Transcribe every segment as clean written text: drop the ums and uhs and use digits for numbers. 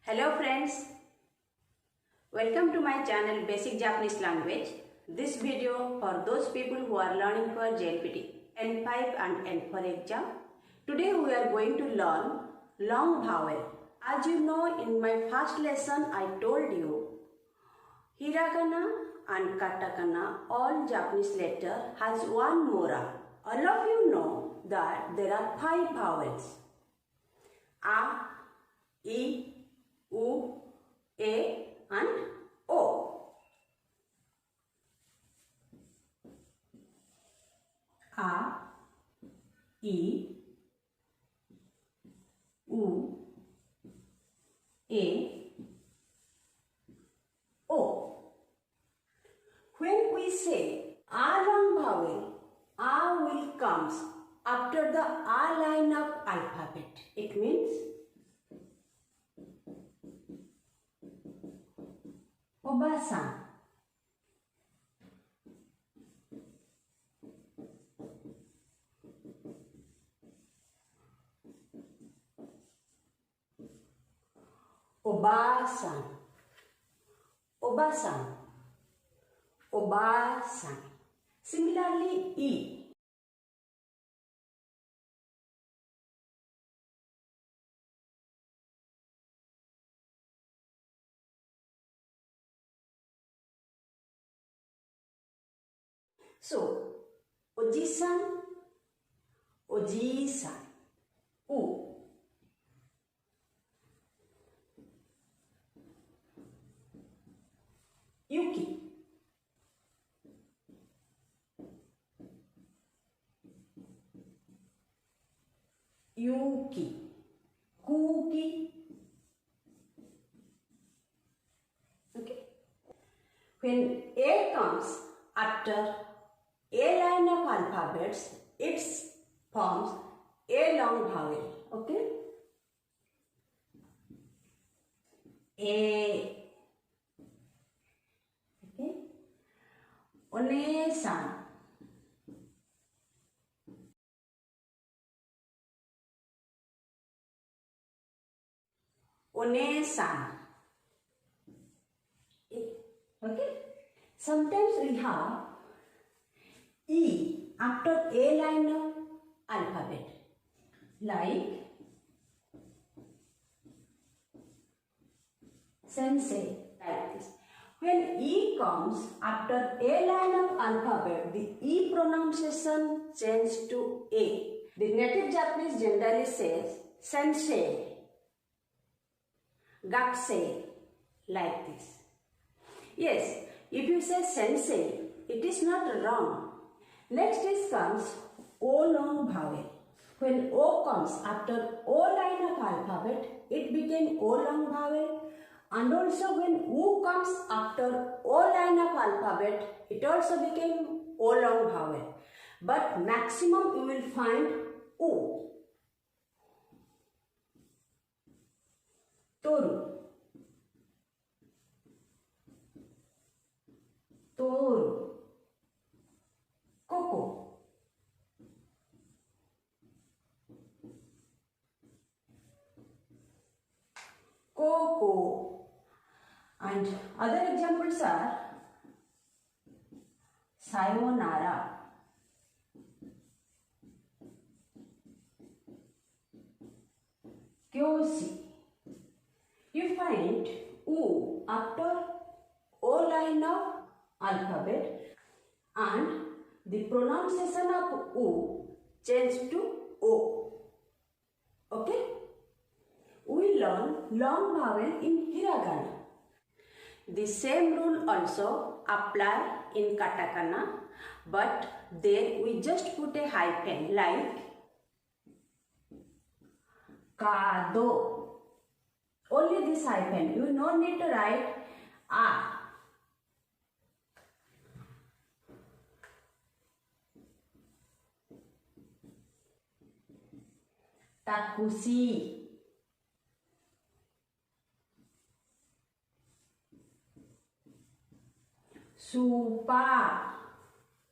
Hello friends, welcome to my channel Basic Japanese Language. This video for those people who are learning for JLPT N5 and N4 exam. Today we are going to learn long vowel. As you know, in my first lesson I told you hiragana and katakana, all Japanese letter has one mora. All of you know that there are 5 vowels: a, e, u, a and o. A, e, u, a, o. When we say a long vowel, a will comes after the a line of alphabet. It meansおばあさん、おばあさん、おばあさん、おばあさん。Similarly, E. So, おじさん、おじいさん、う。ゆき、ゆき、くき。Okay? When A comes after A line of alphabets, it forms A long vowel. Okay? A. Okay? お姉さん。お姉さん。Okay? Sometimes we have E after A line of alphabet, like sensei, like this. When E comes after A line of alphabet, the E pronunciation changes to A. The native Japanese generally says sensei, gakusei, like this. Yes, if you say sensei, it is not wrong. Next is comes O long vowel. When O comes after O line of alphabet, it became O long vowel. And also when U comes after O line of alphabet, it also became O long vowel. But maximum you will find U. Toru. Toru. Koko. Koko. And other examples are sayonara, kyoshi. You find U after O line of alphabet and the pronunciation of U changed to O. Okay? We learn long vowel in hiragana. The same rule also apply in katakana, but there we just put a hyphen like kado. Only this hyphen. You no need to write a. Takushi. Supa.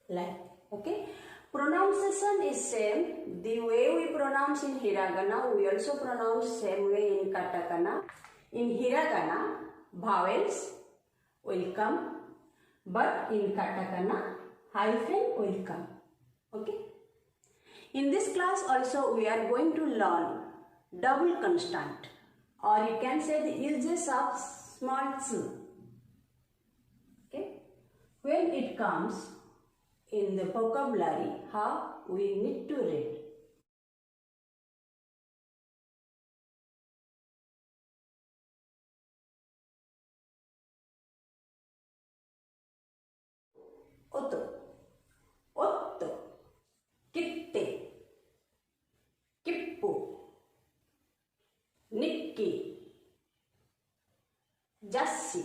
Like, okay? Pronunciation is same. The way we pronounce in hiragana, we also pronounce same way in katakana. In hiragana, vowels will come, but in katakana, hyphen will come. Okay. In this class also we are going to learn double consonant, or you can say the uses of small s. Okay. When it comes in the vocabulary, how we need to read. Otto, otto, kitte, kippu, nikki, jassi.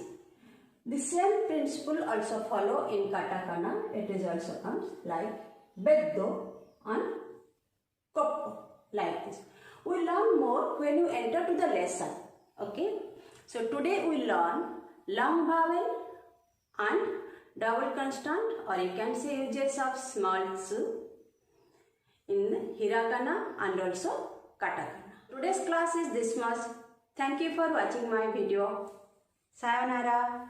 The same principle also follow in katakana. It is also comes like beddo and koppo, like this. We learn more when you enter to the lesson. Okay. So today we learn long vowel and double consonant, or you can say uses of small s in hiragana and also katakana. Today's class is this much. Thank you for watching my video. Sayonara.